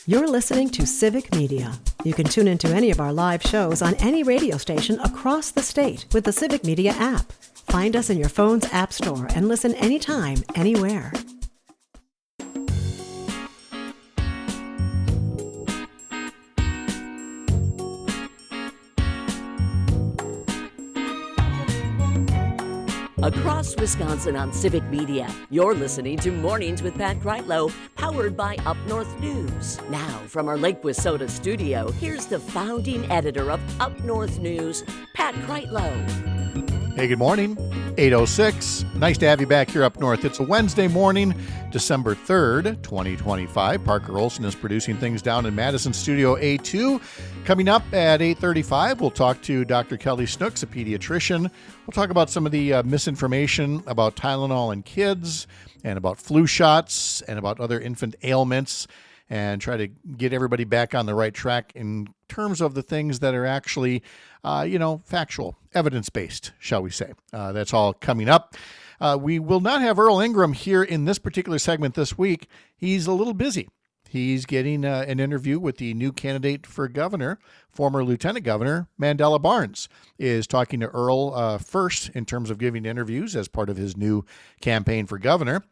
You're listening to Civic Media. You can tune into any of our live shows on any radio station across the state with the Civic Media app. Find us in your phone's app store and listen anytime, anywhere. Across Wisconsin on Civic Media, you're listening to Mornings with Pat Kreitlow, powered by UpNorthNews. Now, from our Lake Wissota studio, here's the founding editor of UpNorthNews, Pat Kreitlow. Hey, good morning. 8:06. Nice to have you back here up north. It's a Wednesday morning, December 3rd, 2025. Parker Olson is producing things down in Madison Studio A2. Coming up at 8:35, we'll talk to Dr. Kellie Snooks, a pediatrician. We'll talk about some of the misinformation about Tylenol in kids and about flu shots and about other infant ailments and try to get everybody back on the right track in terms of the things that are actually, factual, evidence-based, shall we say. That's all coming up. We will not have Earl Ingram here in this particular segment this week. He's a little busy. He's getting an interview with the new candidate for governor, former Lieutenant Governor Mandela Barnes, is talking to Earl first in terms of giving interviews as part of his new campaign for governor.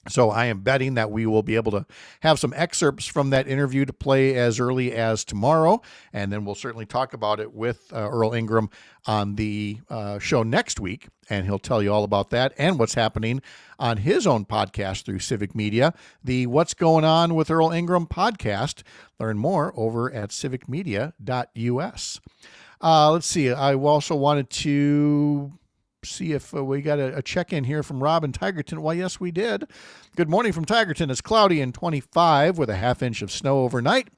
So I am betting that we will be able to have some excerpts from that interview to play as early as tomorrow. And then we'll certainly talk about it with Earl Ingram on the show next week. And he'll tell you all about that and what's happening on his own podcast through Civic Media, the What's Going On with Earl Ingram podcast. Learn more over at civicmedia.us. Let's see. I also wanted to see if we got a check-in here from Rob in Tigerton. Well, yes, we did. Good morning from Tigerton. It's cloudy and 25 with a half inch of snow overnight.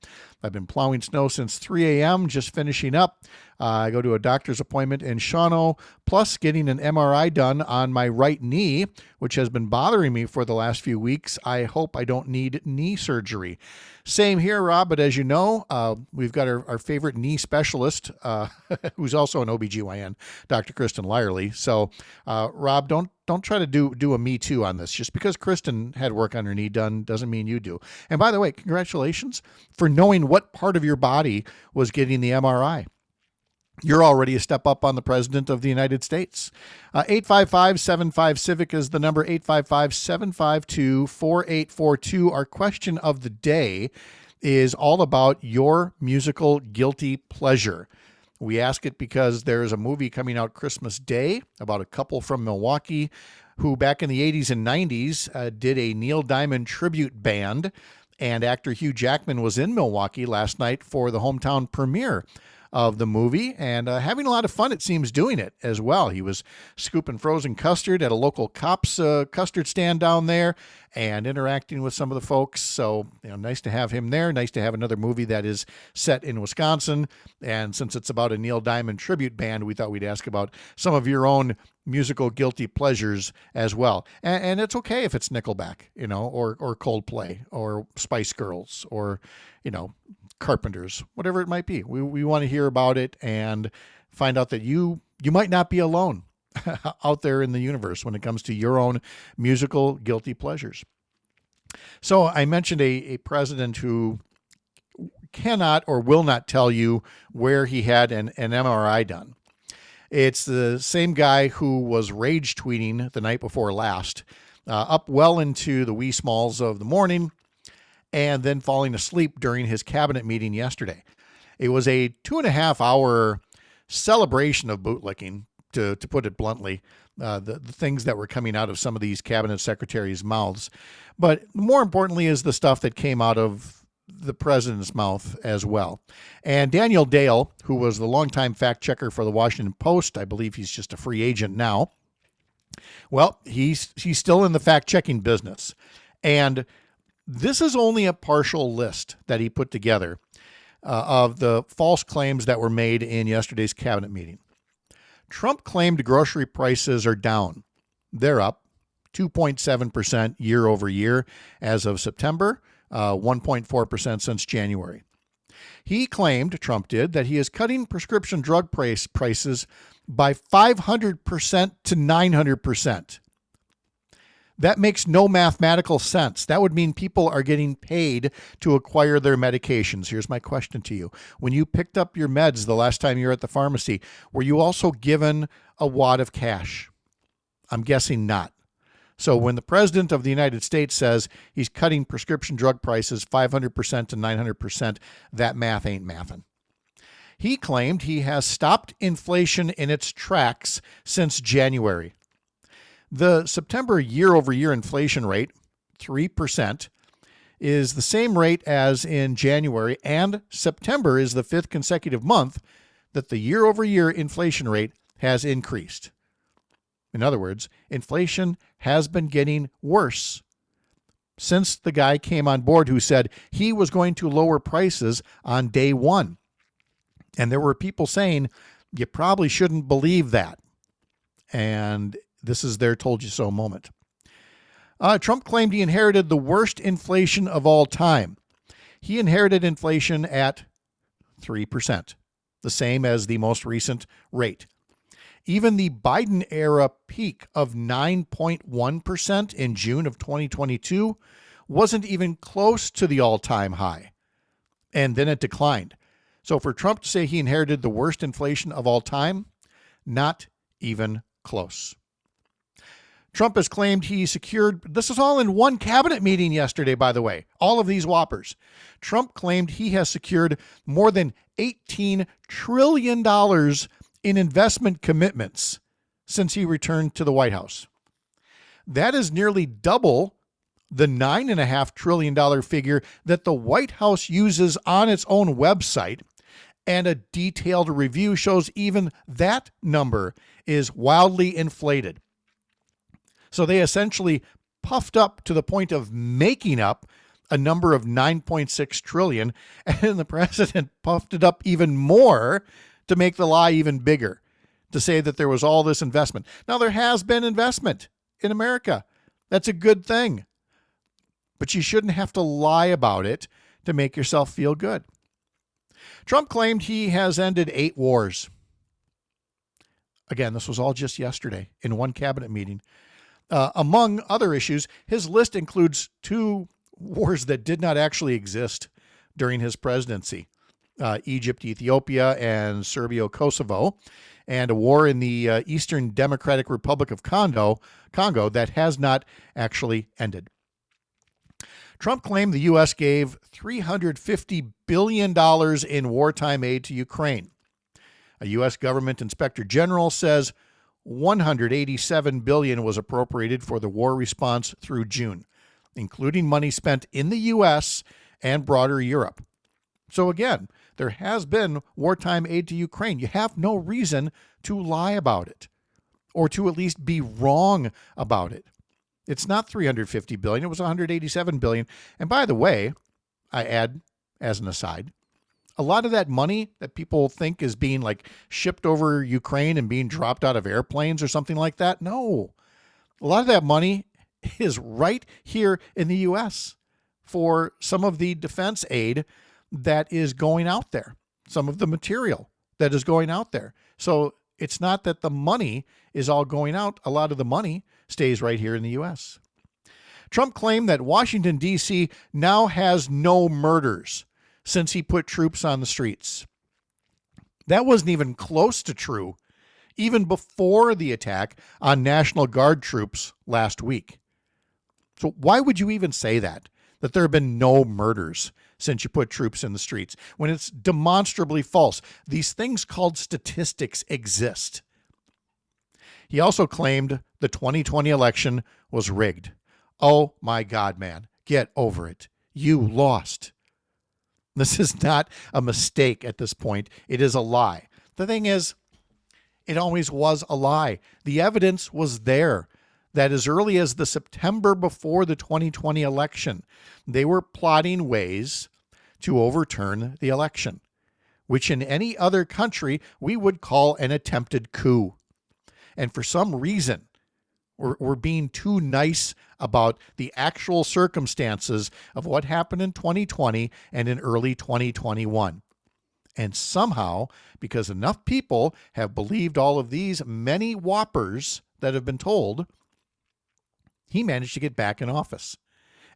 I've been plowing snow since 3 a.m., just finishing up. I go to a doctor's appointment in Shawano, plus getting an MRI done on my right knee, which has been bothering me for the last few weeks. I hope I don't need knee surgery. Same here, Rob, but as you know, we've got our favorite knee specialist, who's also an OBGYN, Dr. Kristen Lyerly. So, Rob, don't try to do a me too on this. Just because Kristen had work on her knee done doesn't mean you do. And by the way, congratulations for knowing what part of your body was getting the MRI. You're already a step up on the President of the United States. 855-75-CIVIC is the number, 855-752-4842. Our question of the day is all about your musical guilty pleasure. We ask it because there's a movie coming out Christmas Day about a couple from Milwaukee who back in the 80s and 90s did a Neil Diamond tribute band, and actor Hugh Jackman was in Milwaukee last night for the hometown premiere of the movie and having a lot of fun, it seems, doing it as well. He was scooping frozen custard at a local Kopp's custard stand down there and interacting with some of the folks. So, nice to have him there. Nice to have another movie that is set in Wisconsin. And since it's about a Neil Diamond tribute band, we thought we'd ask about some of your own musical guilty pleasures as well. And it's okay if it's Nickelback, or Coldplay or Spice Girls or, Carpenters, whatever it might be. We want to hear about it and find out that you might not be alone out there in the universe when it comes to your own musical guilty pleasures. So I mentioned a president who cannot or will not tell you where he had an MRI done. It's the same guy who was rage tweeting the night before last, up well into the wee smalls of the morning, and then falling asleep during his cabinet meeting yesterday. It was a 2.5-hour celebration of bootlicking, to put it bluntly, the things that were coming out of some of these cabinet secretaries' mouths. But more importantly is the stuff that came out of the president's mouth as well. And Daniel Dale, who was the longtime fact checker for the Washington Post, I believe he's just a free agent now. Well, he's still in the fact checking business. And this is only a partial list that he put together of the false claims that were made in yesterday's cabinet meeting. Trump claimed grocery prices are down. They're up 2.7% year over year as of September, 1.4% since January. He claimed, Trump did, that he is cutting prescription drug prices by 500% to 900%. That makes no mathematical sense. That would mean people are getting paid to acquire their medications. Here's my question to you. When you picked up your meds the last time you were at the pharmacy, were you also given a wad of cash? I'm guessing not. So when the president of the United States says he's cutting prescription drug prices 500% to 900%, that math ain't mathin'. He claimed he has stopped inflation in its tracks since January. The September year-over-year inflation rate, 3%, is the same rate as in January, and September is the 5th consecutive month that the year-over-year inflation rate has increased. In other words, inflation has been getting worse since the guy came on board who said he was going to lower prices on day one. And there were people saying, you probably shouldn't believe that. And this is their told you so moment. Trump claimed he inherited the worst inflation of all time. He inherited inflation at 3%, the same as the most recent rate. Even the Biden era peak of 9.1% in June of 2022 wasn't even close to the all-time high. And then it declined. So for Trump to say he inherited the worst inflation of all time, not even close. Trump has claimed he secured, this is all in one cabinet meeting yesterday, by the way, all of these whoppers. Trump claimed he has secured more than $18 trillion in investment commitments since he returned to the White House. That is nearly double the $9.5 trillion figure that the White House uses on its own website, and a detailed review shows even that number is wildly inflated. So they essentially puffed up to the point of making up a number of 9.6 trillion, and the president puffed it up even more to make the lie even bigger, to say that there was all this investment. Now, there has been investment in America. That's a good thing. But you shouldn't have to lie about it to make yourself feel good. Trump claimed he has ended 8 wars. Again, this was all just yesterday in one cabinet meeting. Among other issues, his list includes 2 wars that did not actually exist during his presidency. Egypt, Ethiopia, and Serbia-Kosovo, and a war in the Eastern Democratic Republic of Congo that has not actually ended. Trump claimed the U.S. gave $350 billion in wartime aid to Ukraine. A U.S. government inspector general says $187 billion was appropriated for the war response through June, including money spent in the U.S. and broader Europe. So again, there has been wartime aid to Ukraine. You have no reason to lie about it, or to at least be wrong about it. It's not $350 billion. It was $187 billion. And by the way, I add as an aside, a lot of that money that people think is being like shipped over Ukraine and being dropped out of airplanes or something like that. No, a lot of that money is right here in the U.S. for some of the defense aid that is going out there, some of the material that is going out there. So it's not that the money is all going out. A lot of the money stays right here in the U.S. Trump claimed that Washington, D.C. now has no murders since he put troops on the streets. That wasn't even close to true, even before the attack on National Guard troops last week. So why would you even say that there have been no murders since you put troops in the streets, when it's demonstrably false? These things called statistics exist. He also claimed the 2020 election was rigged. Oh my God, man, get over it. You lost. This is not a mistake at this point. It is a lie. The thing is, it always was a lie. The evidence was there that as early as the September before the 2020 election, they were plotting ways to overturn the election, which in any other country we would call an attempted coup. And for some reason, we're being too nice about the actual circumstances of what happened in 2020 and in early 2021. And somehow, because enough people have believed all of these many whoppers that have been told, he managed to get back in office,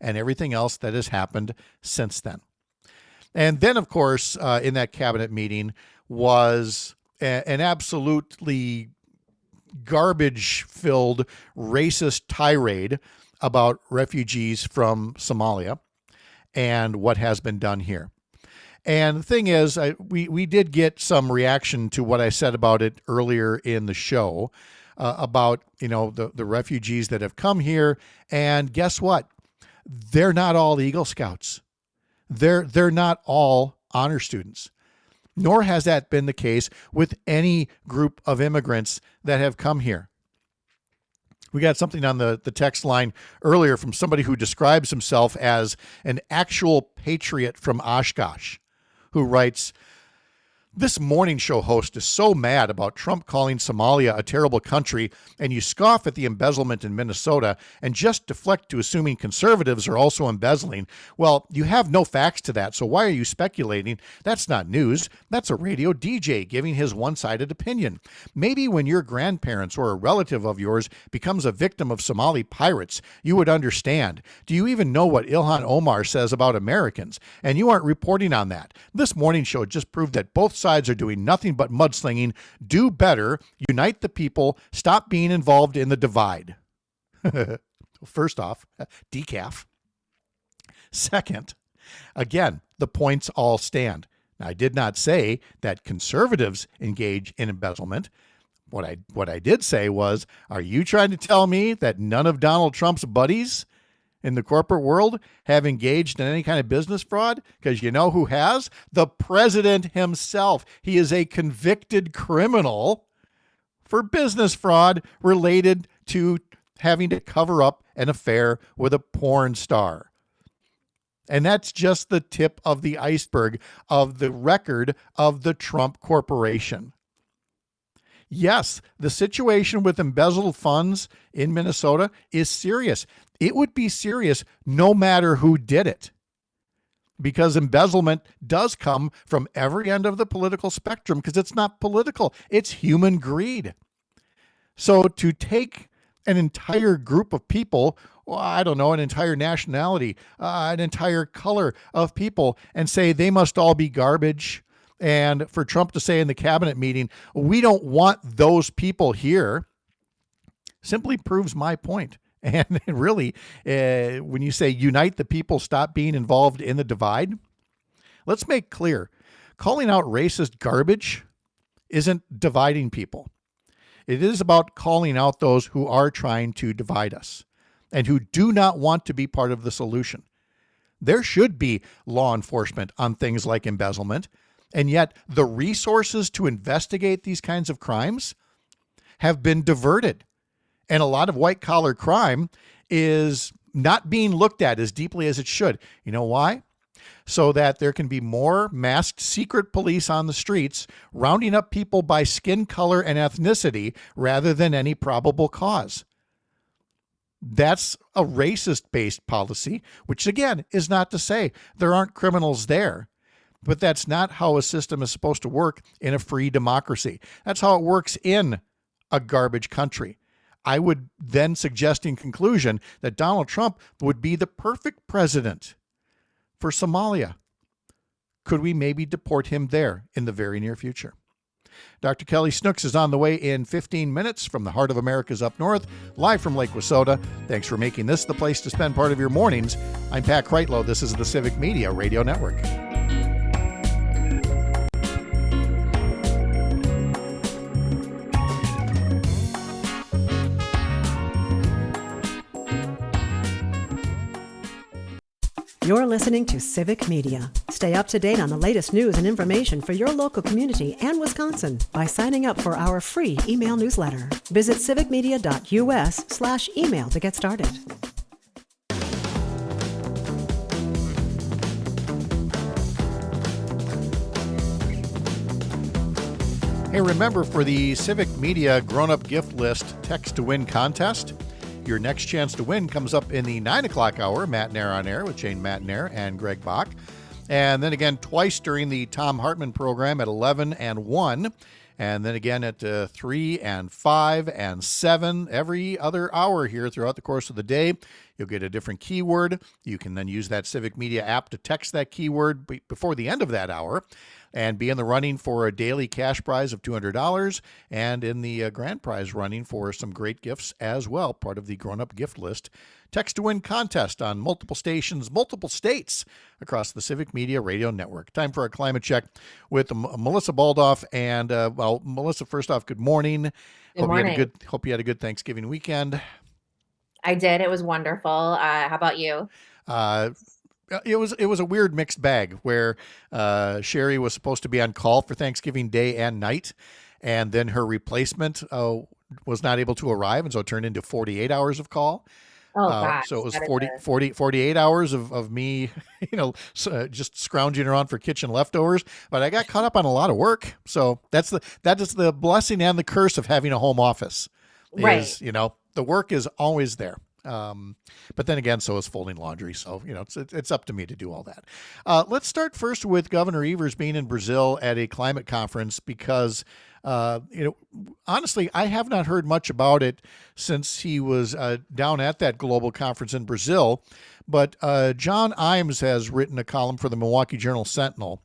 and everything else that has happened since then. And then, of course, in that cabinet meeting was an absolutely garbage-filled racist tirade about refugees from Somalia and what has been done here. And the thing is, we did get some reaction to what I said about it earlier in the show, about, the refugees that have come here. And guess what? They're not all Eagle Scouts. They're not all honor students. Nor has that been the case with any group of immigrants that have come here. We got something on the text line earlier from somebody who describes himself as an actual patriot from Oshkosh, who writes, "This morning show host is so mad about Trump calling Somalia a terrible country, and you scoff at the embezzlement in Minnesota and just deflect to assuming conservatives are also embezzling. Well, you have no facts to that, so why are you speculating? That's not news. That's a radio DJ giving his one-sided opinion. Maybe when your grandparents or a relative of yours becomes a victim of Somali pirates, you would understand. Do you even know what Ilhan Omar says about Americans? And you aren't reporting on that. This morning show just proved that both sides are doing nothing but mudslinging. Do better. Unite the people. Stop being involved in the divide." First off, decaf. Second, again, the points all stand. Now, I did not say that conservatives engage in embezzlement. What I did say was, are you trying to tell me that none of Donald Trump's buddies in the corporate world have engaged in any kind of business fraud? Because you know who has? The president himself. He is a convicted criminal for business fraud related to having to cover up an affair with a porn star. And that's just the tip of the iceberg of the record of the Trump Corporation. Yes, the situation with embezzled funds in Minnesota is serious. It would be serious no matter who did it, because embezzlement does come from every end of the political spectrum, because it's not political, it's human greed. So to take an entire group of people, well, I don't know, an entire nationality, an entire color of people, and say they must all be garbage, and for Trump to say in the cabinet meeting, we don't want those people here, simply proves my point. And really, when you say unite the people, stop being involved in the divide, let's make clear, calling out racist garbage isn't dividing people. It is about calling out those who are trying to divide us and who do not want to be part of the solution. There should be law enforcement on things like embezzlement, and yet the resources to investigate these kinds of crimes have been diverted. And a lot of white-collar crime is not being looked at as deeply as it should. You know why? So that there can be more masked secret police on the streets rounding up people by skin color and ethnicity rather than any probable cause. That's a racist-based policy, which again is not to say there aren't criminals there. But that's not how a system is supposed to work in a free democracy. That's how it works in a garbage country. I would then suggest in conclusion that Donald Trump would be the perfect president for Somalia. Could we maybe deport him there in the very near future? Dr. Kellie Snooks is on the way in 15 minutes from the heart of America's Up North, live from Lake Wissota. Thanks for making this the place to spend part of your mornings. I'm Pat Kreitlow. This is the Civic Media Radio Network. You're listening to Civic Media. Stay up to date on the latest news and information for your local community and Wisconsin by signing up for our free email newsletter. Visit civicmedia.us/email to get started. Hey, remember, for the Civic Media Grown-Up Gift List Text to Win contest, your next chance to win comes up in the 9 o'clock hour, Matt Nair on Air with Jane Matt-Nair and Greg Bach. And then again twice during the Tom Hartman program at 11 and 1. And then again at 3 and 5 and 7, every other hour here throughout the course of the day. You'll get a different keyword. You can then use that Civic Media app to text that keyword before the end of that hour and be in the running for a daily cash prize of $200 and in the grand prize running for some great gifts as well, part of the grown-up gift list. Text to win contest on multiple stations, multiple states across the Civic Media Radio Network. Time for our climate check with Melissa Baldauff. And Melissa, first off, good morning. Good morning. Hope you had a good Thanksgiving weekend. I did. It was wonderful. How about you? It was a weird mixed bag where Sherry was supposed to be on call for Thanksgiving Day and night, and then her replacement was not able to arrive, and so it turned into 48 hours of call. Oh gosh. So it was that is 48 hours of me, just scrounging around for kitchen leftovers. But I got caught up on a lot of work. So that is the blessing and the curse of having a home office. Right. Is, the work is always there. But then again, so is folding laundry. So, it's up to me to do all that. Let's start first with Governor Evers being in Brazil at a climate conference because, honestly, I have not heard much about it since he was down at that global conference in Brazil. But John Imes has written a column for the Milwaukee Journal-Sentinel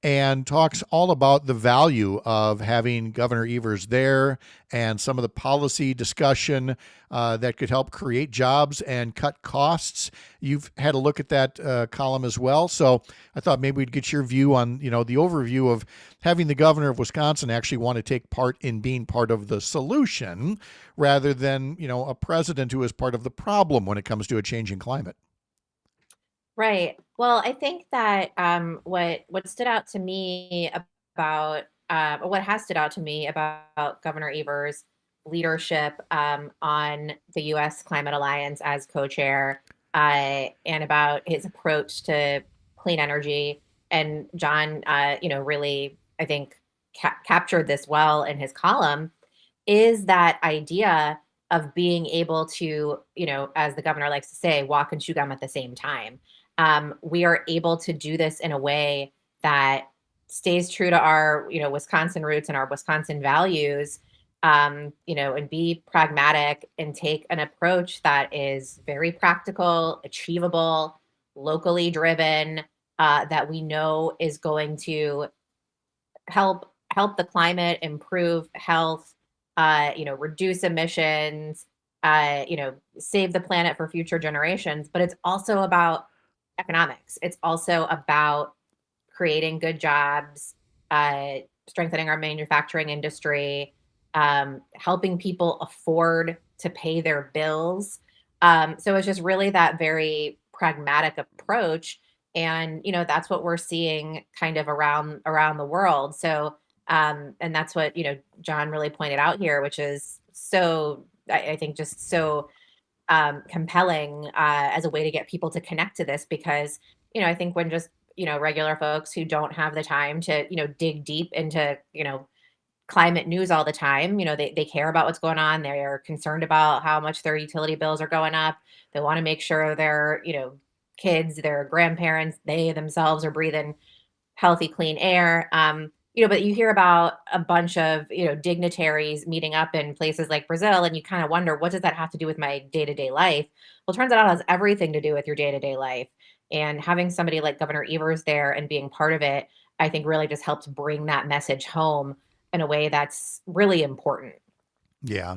and talks all about the value of having Governor Evers there and some of the policy discussion that could help create jobs and cut costs. You've had a look at that column as well. So I thought maybe we'd get your view on, the overview of having the governor of Wisconsin actually want to take part in being part of the solution rather than, a president who is part of the problem when it comes to a changing climate. Right. Well, I think that what stood out to me about what has stood out to me about Governor Evers' leadership on the U.S. Climate Alliance as co-chair and about his approach to clean energy. And John, really, I think, captured this well in his column, is that idea of being able to, as the governor likes to say, walk and chew gum at the same time. We are able to do this in a way that stays true to our, Wisconsin roots and our Wisconsin values, and be pragmatic and take an approach that is very practical, achievable, locally driven, that we know is going to help the climate, improve health, reduce emissions, save the planet for future generations. But it's also about economics. It's also about creating good jobs, strengthening our manufacturing industry, helping people afford to pay their bills. So it's just really that very pragmatic approach. And, that's what we're seeing kind of around the world. So, and that's what, John really pointed out here, which is so, I think, just so compelling as a way to get people to connect to this, because, I think when just, regular folks who don't have the time to, dig deep into, climate news all the time, they care about what's going on. They're concerned about how much their utility bills are going up. They want to make sure their, kids, their grandparents, they themselves are breathing healthy, clean air. But you hear about a bunch of, dignitaries meeting up in places like Brazil, and you kind of wonder, what does that have to do with my day-to-day life? Well, it turns out it has everything to do with your day-to-day life. And having somebody like Governor Evers there and being part of it, I think really just helps bring that message home in a way that's really important. Yeah.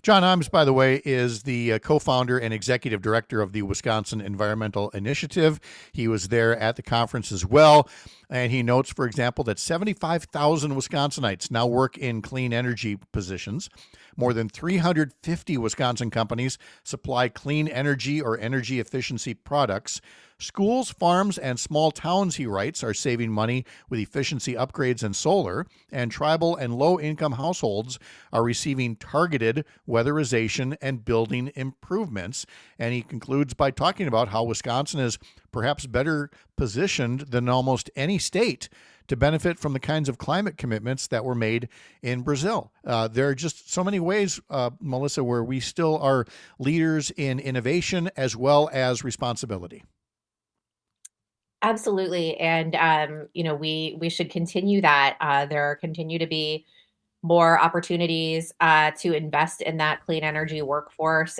John Imes, by the way, is the co-founder and executive director of the Wisconsin Environmental Initiative. He was there at the conference as well. And he notes, for example, that 75,000 Wisconsinites now work in clean energy positions. More than 350 Wisconsin companies supply clean energy or energy efficiency products. Schools, farms, and small towns, he writes, are saving money with efficiency upgrades and solar, and tribal and low-income households are receiving targeted weatherization and building improvements. And he concludes by talking about how Wisconsin is perhaps better positioned than almost any state to benefit from the kinds of climate commitments that were made in Brazil. There are just so many ways, Melissa, where we still are leaders in innovation as well as responsibility. Absolutely. And, we should continue that. There continue to be more opportunities to invest in that clean energy workforce,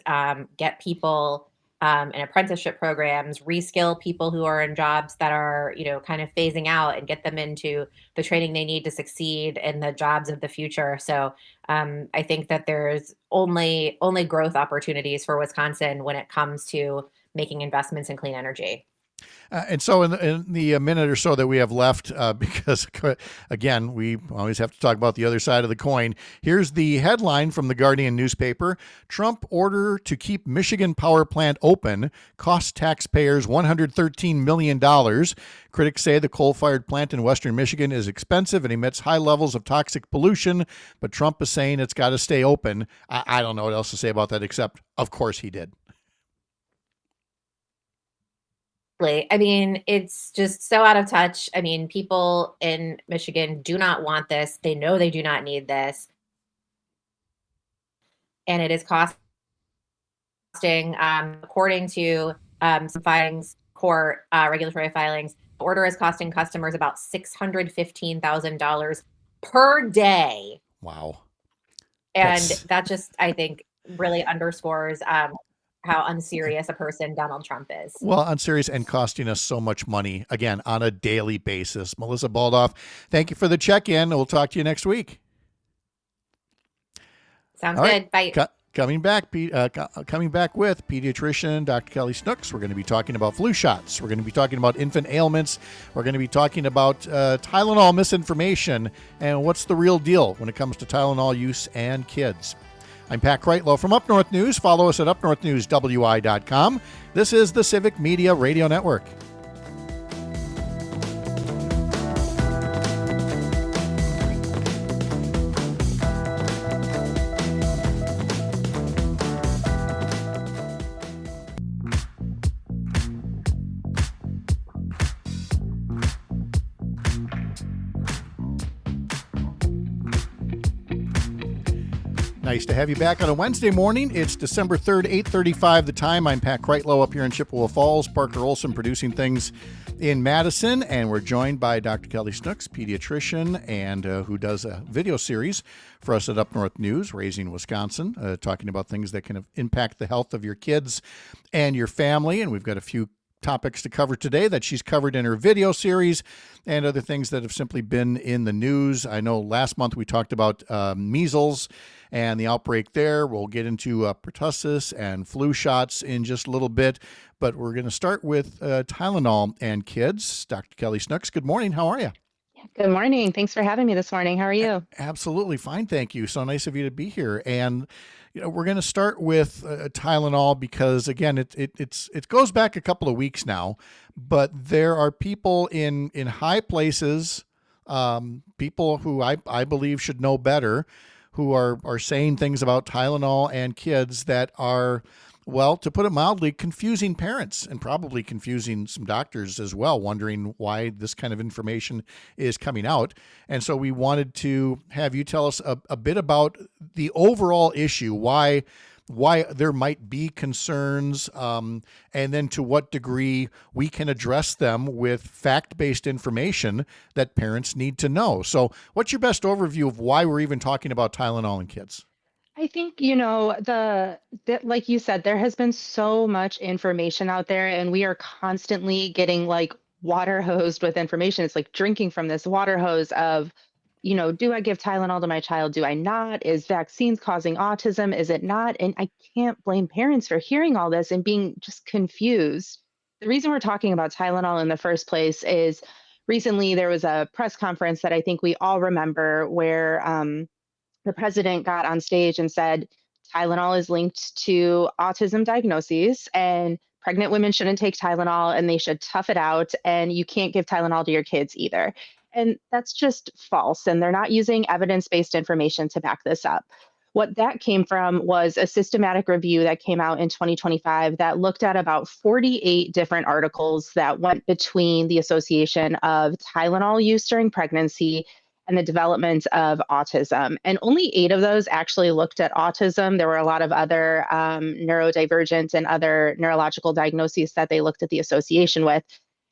get people in apprenticeship programs, reskill people who are in jobs that are, kind of phasing out and get them into the training they need to succeed in the jobs of the future. So I think that there's only growth opportunities for Wisconsin when it comes to making investments in clean energy. And so, in the minute or so that we have left, because again, we always have to talk about the other side of the coin. Here's the headline from the Guardian newspaper: Trump order to keep Michigan power plant open costs taxpayers $113 million. Critics say the coal-fired plant in western Michigan is expensive and emits high levels of toxic pollution, but Trump is saying it's got to stay open. I don't know what else to say about that, except, of course, he did. I mean, it's just so out of touch. I mean, people in Michigan do not want this. They know they do not need this. And it is costing, according to some filings, court regulatory filings, the order is costing customers about $615,000 per day. Wow. And that just, I think, really underscores how unserious a person Donald Trump is. Well, unserious and costing us so much money, again, on a daily basis. Melissa Baldauff, thank you for the check-in. We'll talk to you next week. Sounds good. Bye. Coming back with Pediatrician Dr. Kellie Snooks. We're going to be talking about flu shots. We're going to be talking about infant ailments. We're going to be talking about Tylenol misinformation and what's the real deal when it comes to Tylenol use and kids. I'm Pat Kreitlow from Up North News. Follow us at UpNorthNewsWI.com. This is the Civic Media Radio Network. Nice to have you back on a Wednesday morning. It's December 3rd, 8:35 the time. I'm Pat Kreitlow up here in Chippewa Falls. Parker Olson producing things in Madison. And we're joined by Dr. Kellie Snooks, pediatrician, and who does a video series for us at Up North News, Raising Wisconsin, talking about things that can impact the health of your kids and your family. And we've got a few topics to cover today that she's covered in her video series and other things that have simply been in the news. I know last month we talked about measles and the outbreak there. We'll get into pertussis and flu shots in just a little bit, but we're going to start with Tylenol and kids. Dr. Kellie Snooks, good morning. How are you? Good morning. Thanks for having me this morning. How are you? Absolutely fine. Thank you. So nice of you to be here. And we're going to start with Tylenol because, again, it goes back a couple of weeks now, but there are people in high places, people who I believe should know better, who are saying things about Tylenol and kids that are, well, to put it mildly, confusing parents and probably confusing some doctors as well, wondering why this kind of information is coming out. And so we wanted to have you tell us a bit about the overall issue, why there might be concerns, and then to what degree we can address them with fact-based information that parents need to know. So what's your best overview of why we're even talking about Tylenol in kids? I think, like you said, there has been so much information out there, and we are constantly getting like water hosed with information. It's like drinking from this water hose of, do I give Tylenol to my child? Do I not? Is vaccines causing autism? Is it not? And I can't blame parents for hearing all this and being just confused. The reason we're talking about Tylenol in the first place is recently there was a press conference that I think we all remember where the president got on stage and said Tylenol is linked to autism diagnoses and pregnant women shouldn't take Tylenol and they should tough it out, and you can't give Tylenol to your kids either. And that's just false. And they're not using evidence-based information to back this up. What that came from was a systematic review that came out in 2025 that looked at about 48 different articles that went between the association of Tylenol use during pregnancy and the development of autism. And only 8 of those actually looked at autism. There were a lot of other neurodivergent and other neurological diagnoses that they looked at the association with.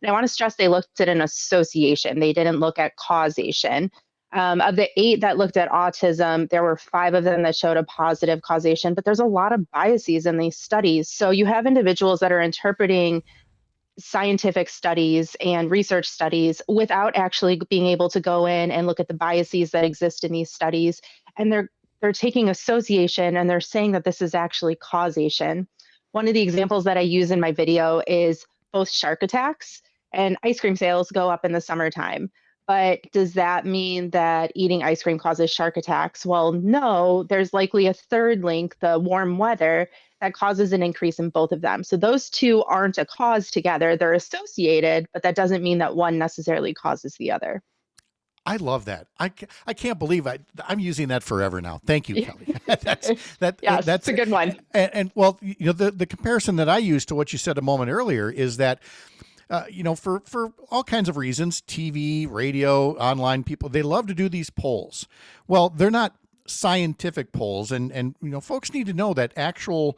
And I want to stress they looked at an association. They didn't look at causation. Of the 8 that looked at autism, there were 5 of them that showed a positive causation, but there's a lot of biases in these studies. So you have individuals that are interpreting scientific studies and research studies without actually being able to go in and look at the biases that exist in these studies. And they're taking association and they're saying that this is actually causation. One of the examples that I use in my video is both shark attacks and ice cream sales go up in the summertime. But does that mean that eating ice cream causes shark attacks? Well, no, there's likely a third link, the warm weather, that causes an increase in both of them. So those two aren't a cause together, they're associated, but that doesn't mean that one necessarily causes the other. I love that. I can't believe I'm using that forever now. Thank you, Kellie. That's a good one. And well, the comparison that I use to what you said a moment earlier is that, for all kinds of reasons, TV, radio, online people, they love to do these polls. Well, they're not scientific polls, and folks need to know that actual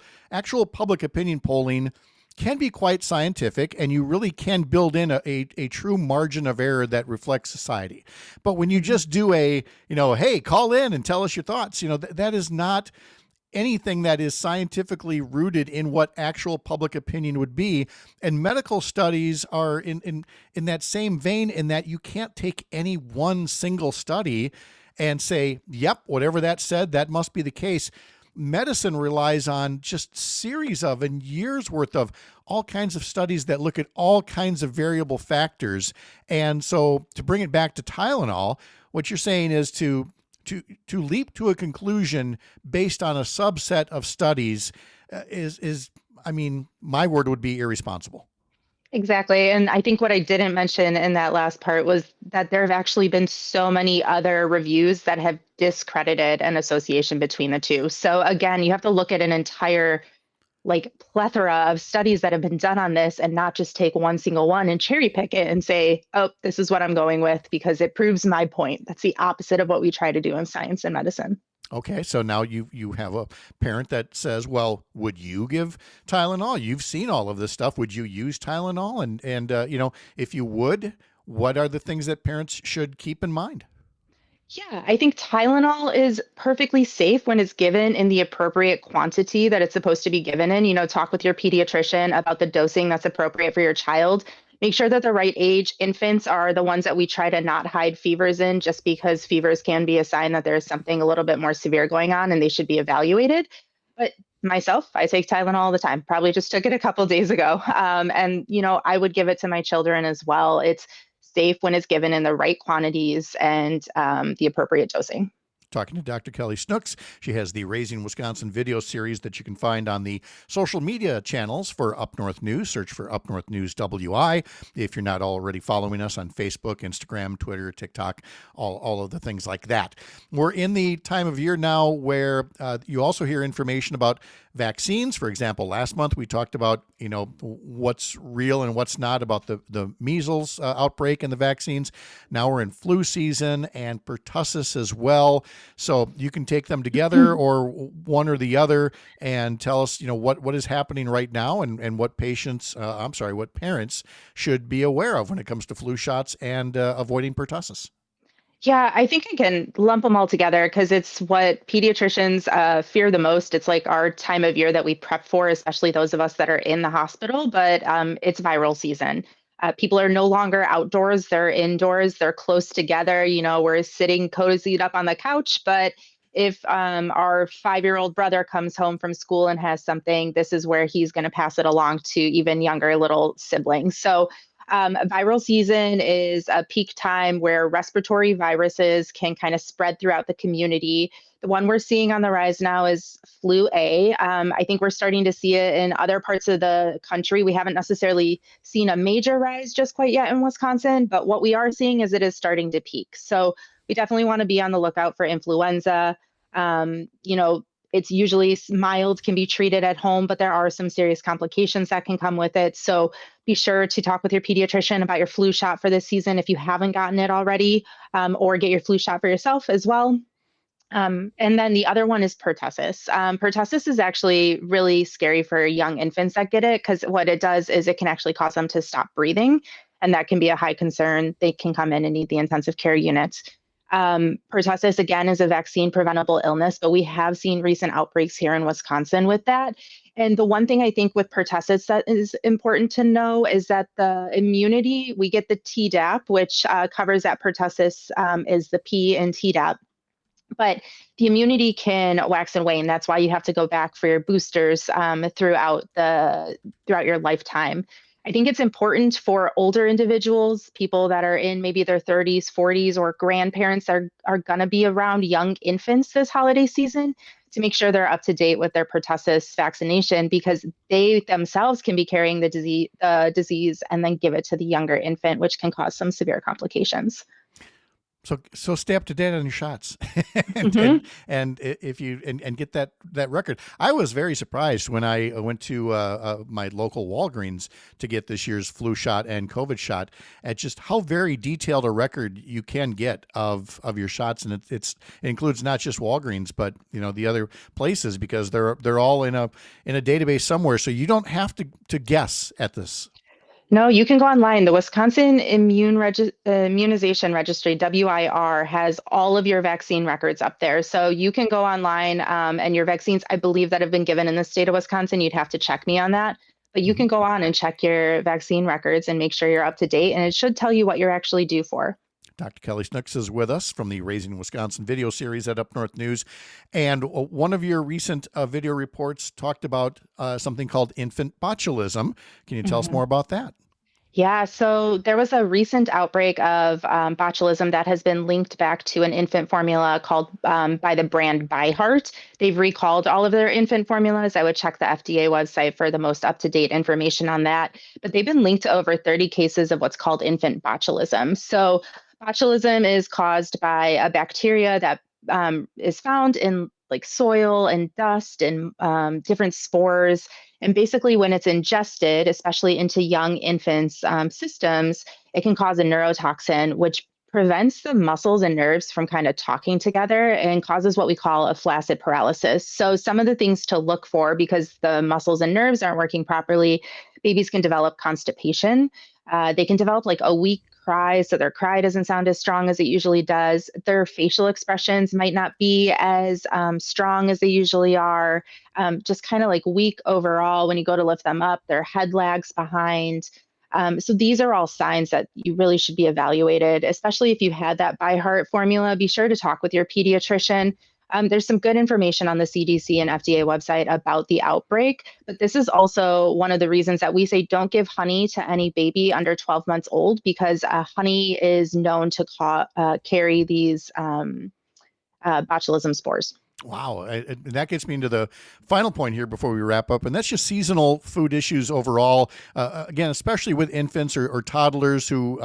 public opinion polling can be quite scientific, and you really can build in a true margin of error that reflects society. But when you just do hey, call in and tell us your thoughts, that is not anything that is scientifically rooted in what actual public opinion would be. And medical studies are in that same vein, in that you can't take any one single study and say, yep, whatever that said, that must be the case. Medicine relies on just series of and years worth of all kinds of studies that look at all kinds of variable factors. And so to bring it back to Tylenol, what you're saying is to leap to a conclusion based on a subset of studies my word would be irresponsible. Exactly. And I think what I didn't mention in that last part was that there have actually been so many other reviews that have discredited an association between the two. So again, you have to look at an entire plethora of studies that have been done on this and not just take one single one and cherry pick it and say, oh, this is what I'm going with because it proves my point. That's the opposite of what we try to do in science and medicine. Okay, so now you have a parent that says, well, would you give Tylenol? You've seen all of this stuff. Would you use Tylenol? And if you would, what are the things that parents should keep in mind? Yeah, I think Tylenol is perfectly safe when it's given in the appropriate quantity that it's supposed to be given in. Talk with your pediatrician about the dosing that's appropriate for your child. Make sure that the right age. Infants are the ones that we try to not hide fevers in, just because fevers can be a sign that there's something a little bit more severe going on and they should be evaluated. But myself, I take Tylenol all the time. Probably just took it a couple days ago. And I would give it to my children as well. It's safe when it's given in the right quantities and the appropriate dosing. Talking to Dr. Kellie Snooks. She has the Raising Wisconsin video series that you can find on the social media channels for Up North News. Search for Up North News WI. If you're not already following us on Facebook, Instagram, Twitter, TikTok, all of the things like that. We're in the time of year now where you also hear information about vaccines. For example, last month we talked about what's real and what's not about the measles outbreak and the vaccines. Now we're in flu season and pertussis as well. So you can take them together or one or the other and tell us, what is happening right now and what what parents should be aware of when it comes to flu shots and avoiding pertussis. Yeah, I think I can lump them all together because it's what pediatricians fear the most. It's like our time of year that we prep for, especially those of us that are in the hospital, but it's viral season. People are no longer outdoors, they're indoors, they're close together. We're sitting cozied up on the couch, but if our 5-year-old brother comes home from school and has something, this is where he's going to pass it along to even younger little siblings. So viral season is a peak time where respiratory viruses can kind of spread throughout the community. The one we're seeing on the rise now is flu A. I think we're starting to see it in other parts of the country. We haven't necessarily seen a major rise just quite yet in Wisconsin, but what we are seeing is it is starting to peak. So we definitely want to be on the lookout for influenza. It's usually mild, can be treated at home, but there are some serious complications that can come with it. So be sure to talk with your pediatrician about your flu shot for this season if you haven't gotten it already, or get your flu shot for yourself as well. And then the other one is pertussis. Pertussis is actually really scary for young infants that get it because what it does is it can actually cause them to stop breathing, and that can be a high concern. They can come in and need the intensive care unit. Pertussis, again, is a vaccine preventable illness, but we have seen recent outbreaks here in Wisconsin with that. And the one thing I think with pertussis that is important to know is that the immunity, we get the Tdap, which covers that pertussis is the P in Tdap. But the immunity can wax and wane. That's why you have to go back for your boosters throughout your lifetime. I think it's important for older individuals, people that are in maybe their 30s, 40s, or grandparents that are going to be around young infants this holiday season, to make sure they're up to date with their pertussis vaccination, because they themselves can be carrying the disease and then give it to the younger infant, which can cause some severe complications. So stay up to date on your shots, and if you get that record. I was very surprised when I went to my local Walgreens to get this year's flu shot and COVID shot, at just how very detailed a record you can get of your shots, and it includes not just Walgreens, but the other places, because they're all in a database somewhere, so you don't have to guess at this. No, you can go online. The Wisconsin Immunization Registry, WIR, has all of your vaccine records up there. So you can go online and your vaccines, I believe, that have been given in the state of Wisconsin, you'd have to check me on that. But you can go on and check your vaccine records and make sure you're up to date. And it should tell you what you're actually due for. Dr. Kellie Snooks is with us from the Raising Wisconsin video series at UpNorthNews. And one of your recent video reports talked about something called infant botulism. Can you tell us more about that? Yeah, so there was a recent outbreak of botulism that has been linked back to an infant formula called by the brand ByHeart. They've recalled all of their infant formulas. I would check the FDA website for the most up-to-date information on that. But they've been linked to over 30 cases of what's called infant botulism. So botulism is caused by a bacteria that is found in like soil and dust and different spores. And basically, when it's ingested, especially into young infants' systems, it can cause a neurotoxin, which prevents the muscles and nerves from kind of talking together and causes what we call a flaccid paralysis. So some of the things to look for, because the muscles and nerves aren't working properly, babies can develop constipation. They can develop like a weak cry, so their cry doesn't sound as strong as it usually does. Their facial expressions might not be as strong as they usually are, just kind of like weak overall. When you go to lift them up, their head lags behind. So these are all signs that you really should be evaluated, especially if you had that ByHeart formula. Be sure to talk with your pediatrician. There's some good information on the CDC and FDA website about the outbreak, but this is also one of the reasons that we say don't give honey to any baby under 12 months old, because honey is known to carry these botulism spores. Wow. That gets me into the final point here before we wrap up, and that's just seasonal food issues overall. Again, especially with infants or toddlers who,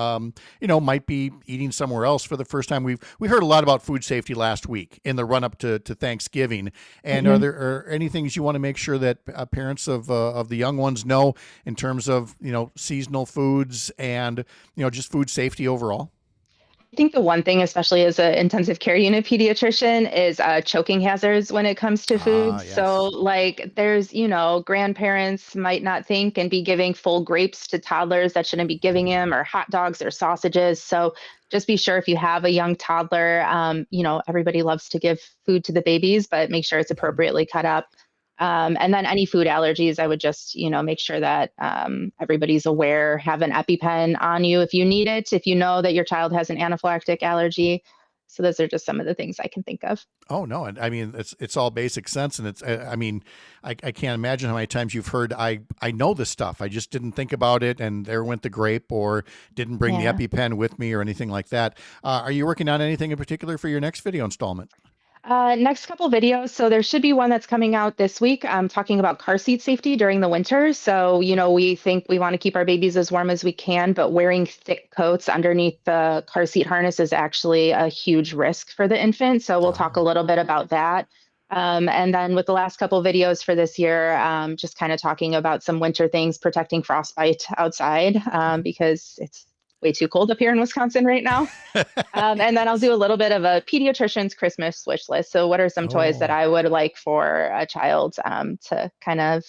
might be eating somewhere else for the first time. We heard a lot about food safety last week in the run up to Thanksgiving. And are there any things you want to make sure that parents of the young ones know in terms of, seasonal foods and, just food safety overall? I think the one thing, especially as an intensive care unit pediatrician, is choking hazards when it comes to food. Yes. So like there's, grandparents might not think and be giving full grapes to toddlers that shouldn't be giving them, or hot dogs or sausages. So just be sure if you have a young toddler, everybody loves to give food to the babies, but make sure it's appropriately cut up. And then any food allergies, I would just, make sure that everybody's aware, have an EpiPen on you if you need it, if you know that your child has an anaphylactic allergy. So those are just some of the things I can think of. Oh, no. I mean, it's all basic sense. And I can't imagine how many times you've heard, I know this stuff. I just didn't think about it. And there went the grape, or didn't bring the EpiPen with me or anything like that. Are you working on anything in particular for your next video installment? Next couple videos. So there should be one that's coming out this week. I'm talking about car seat safety during the winter. So, we think we want to keep our babies as warm as we can, but wearing thick coats underneath the car seat harness is actually a huge risk for the infant. So we'll talk a little bit about that. And then with the last couple videos for this year, just kind of talking about some winter things, protecting frostbite outside, because it's way too cold up here in Wisconsin right now. And then I'll do a little bit of a pediatrician's Christmas wish list. So what are some toys that I would like for a child to kind of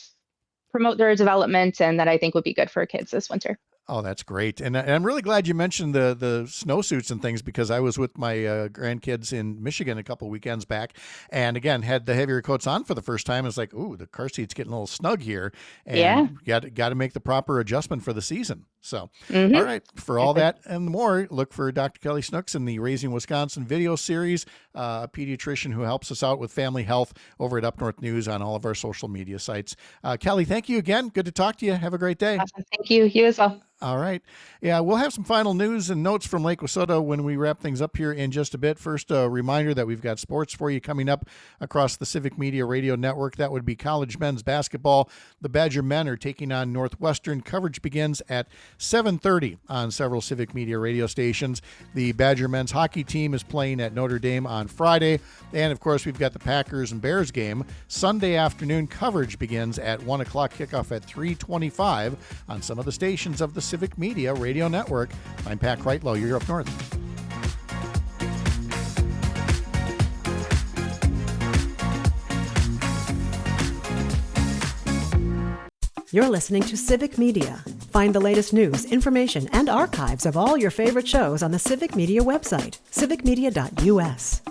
promote their development and that I think would be good for kids this winter? Oh, that's great. And I'm really glad you mentioned the snowsuits and things, because I was with my grandkids in Michigan a couple weekends back, and again, had the heavier coats on for the first time. It's like, ooh, the car seat's getting a little snug here, Yeah. and got to make the proper adjustment for the season. So, all Mm-hmm. right, for all that and more, look for Dr. Kellie Snooks in the Raising Wisconsin video series, a pediatrician who helps us out with family health over at Up North News on all of our social media sites. Kellie, thank you again. Good to talk to you. Have a great day. Awesome. Thank you. You as well. All right. Yeah, we'll have some final news and notes from Lake Wissota when we wrap things up here in just a bit. First, a reminder that we've got sports for you coming up across the Civic Media Radio Network. That would be college men's basketball. The Badger men are taking on Northwestern. Coverage begins at 7:30 on several Civic Media radio stations. The Badger men's hockey team is playing at Notre Dame on Friday. And, of course, we've got the Packers and Bears game. Sunday afternoon coverage begins at 1 o'clock, kickoff at 3:25 on some of the stations of the Civic Media Radio Network. I'm Pat Kreitlow. You're Up North. You're listening to Civic Media. Find the latest news, information, and archives of all your favorite shows on the Civic Media website, civicmedia.us.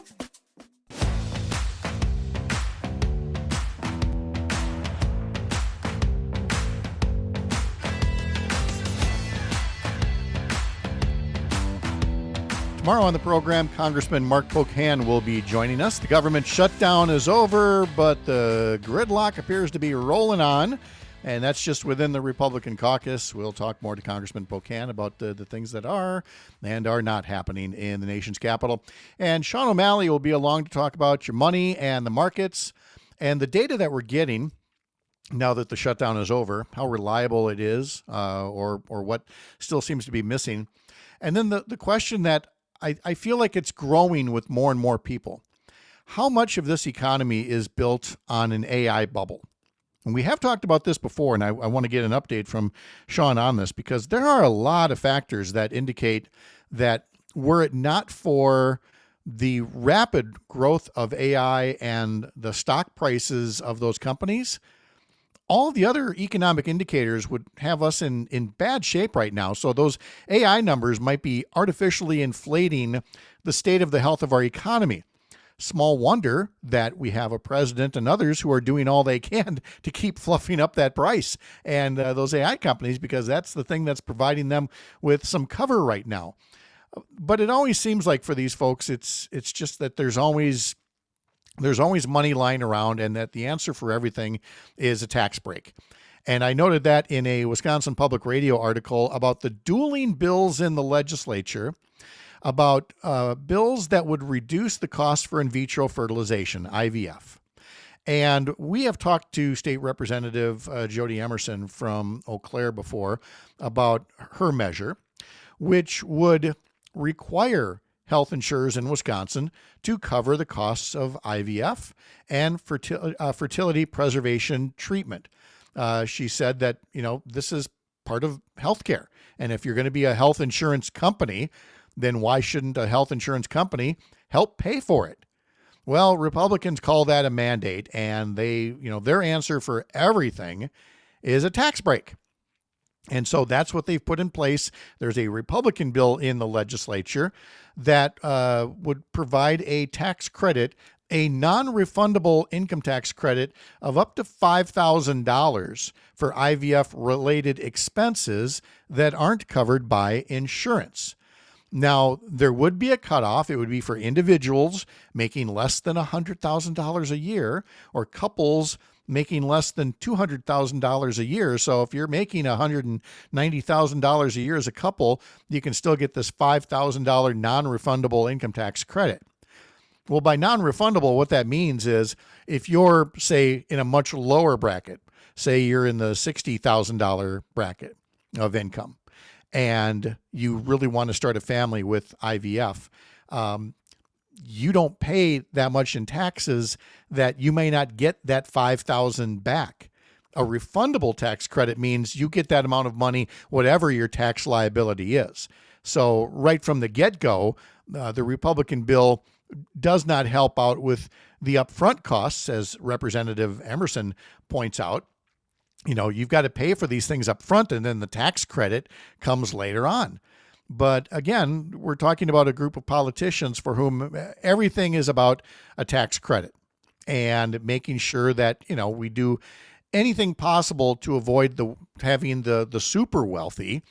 Tomorrow on the program, Congressman Mark Pocan will be joining us. The government shutdown is over, but the gridlock appears to be rolling on, and that's just within the Republican caucus. We'll talk more to Congressman Pocan about the things that are and are not happening in the nation's capital. And Sean O'Malley will be along to talk about your money and the markets and the data that we're getting now that the shutdown is over, how reliable it is, or what still seems to be missing. And then the question that I feel like it's growing with more and more people. How much of this economy is built on an AI bubble? And we have talked about this before, and I want to get an update from Sean on this, because there are a lot of factors that indicate that were it not for the rapid growth of AI and the stock prices of those companies, all the other economic indicators would have us in bad shape right now. So those AI numbers might be artificially inflating the state of the health of our economy. Small wonder that we have a president and others who are doing all they can to keep fluffing up that price and those AI companies, because that's the thing that's providing them with some cover right now. But it always seems like for these folks, it's just that there's always money lying around, and that the answer for everything is a tax break. And I noted that in a Wisconsin Public Radio article about the dueling bills in the legislature about bills that would reduce the cost for in vitro fertilization, IVF. And we have talked to State Representative Jody Emerson from Eau Claire before about her measure, which would require health insurers in Wisconsin to cover the costs of IVF and fertility preservation treatment. She said that, this is part of healthcare. And if you're going to be a health insurance company, then why shouldn't a health insurance company help pay for it? Well, Republicans call that a mandate, and they, their answer for everything is a tax break. And so that's what they've put in place. There's a Republican bill in the legislature that would provide a tax credit, a non-refundable income tax credit of up to $5,000 for IVF-related expenses that aren't covered by insurance. Now, there would be a cutoff. It would be for individuals making less than $100,000 a year, or couples making less than $200,000 a year. So if you're making $190,000 a year as a couple, you can still get this $5,000 non-refundable income tax credit. Well, by non-refundable, what that means is if you're, say, in a much lower bracket, say you're in the $60,000 bracket of income, and you really want to start a family with IVF, you don't pay that much in taxes that you may not get that $5,000 back. A refundable tax credit means you get that amount of money, whatever your tax liability is. So right from the get-go, the Republican bill does not help out with the upfront costs, as Representative Emerson points out. You've got to pay for these things up front, and then the tax credit comes later on. But again, we're talking about a group of politicians for whom everything is about a tax credit and making sure that, we do anything possible to avoid having the super wealthy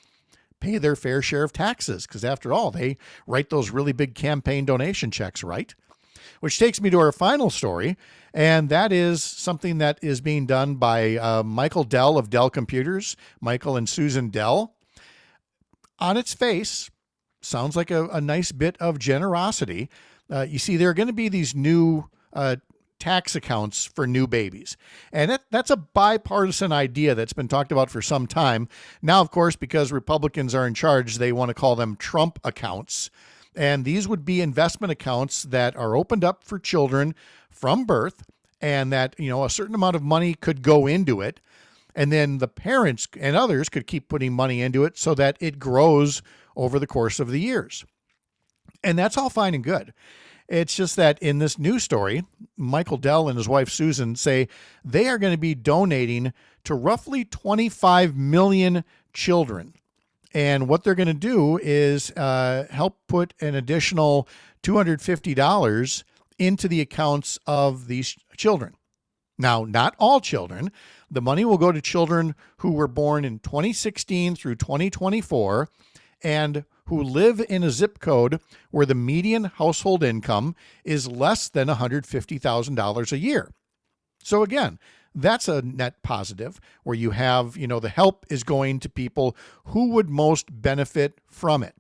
pay their fair share of taxes. Because after all, they write those really big campaign donation checks, right? Which takes me to our final story. And that is something that is being done by Michael Dell of Dell Computers, Michael and Susan Dell. On its face, sounds like a nice bit of generosity. You see, there are going to be these new tax accounts for new babies. And that's a bipartisan idea that's been talked about for some time. Now, of course, because Republicans are in charge, they want to call them Trump accounts. And these would be investment accounts that are opened up for children from birth, and that, a certain amount of money could go into it. And then the parents and others could keep putting money into it so that it grows over the course of the years. And that's all fine and good. It's just that in this news story, Michael Dell and his wife Susan say they are going to be donating to roughly 25 million children. And what they're going to do is help put an additional $250 into the accounts of these children. Now, not all children. The money will go to children who were born in 2016 through 2024 and who live in a zip code where the median household income is less than $150,000 a year. So again, that's a net positive where you have, the help is going to people who would most benefit from it.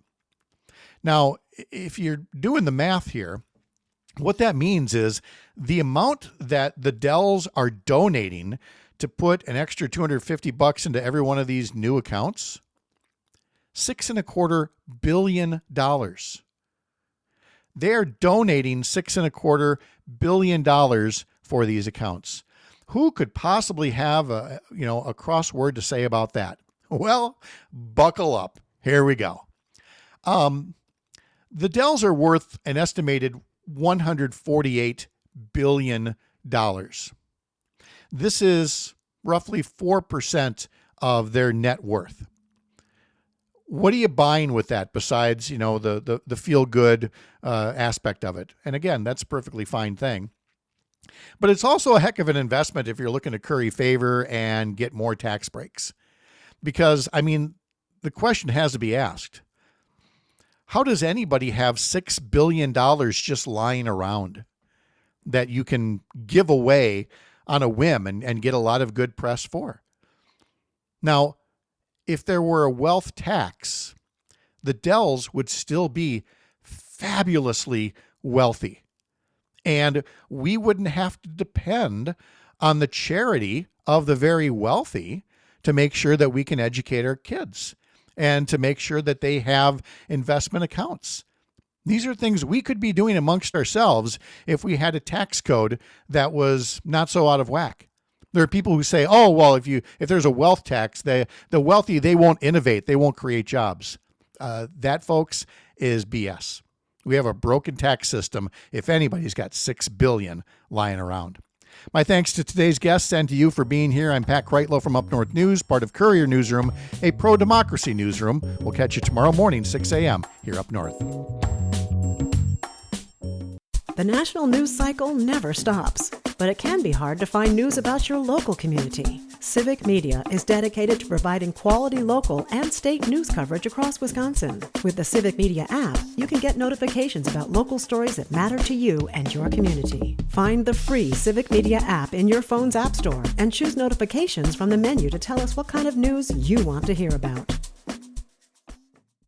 Now, if you're doing the math here, what that means is the amount that the Dells are donating to put an extra $250 into every one of these new accounts, $6.25 billion. They're donating $6.25 billion for these accounts. Who could possibly have a crossword to say about that? Well, buckle up. Here we go. The Dells are worth an estimated $148 billion. This is roughly 4% of their net worth. What are you buying with that besides, the feel-good aspect of it? And again, that's a perfectly fine thing. But it's also a heck of an investment if you're looking to curry favor and get more tax breaks. Because, the question has to be asked. How does anybody have $6 billion just lying around that you can give away on a whim and get a lot of good press for? Now, if there were a wealth tax, the Dells would still be fabulously wealthy. And we wouldn't have to depend on the charity of the very wealthy to make sure that we can educate our kids and to make sure that they have investment accounts. These are things we could be doing amongst ourselves if we had a tax code that was not so out of whack. There are people who say, oh, well, if there's a wealth tax, the wealthy, they won't innovate. They won't create jobs. That, folks, is BS. We have a broken tax system if anybody's got $6 billion lying around. My thanks to today's guests and to you for being here. I'm Pat Kreitlow from Up North News, part of Courier Newsroom, a pro-democracy newsroom. We'll catch you tomorrow morning, 6 a.m. here up north. The national news cycle never stops, but it can be hard to find news about your local community. Civic Media is dedicated to providing quality local and state news coverage across Wisconsin. With the Civic Media app, you can get notifications about local stories that matter to you and your community. Find the free Civic Media app in your phone's app store and choose notifications from the menu to tell us what kind of news you want to hear about.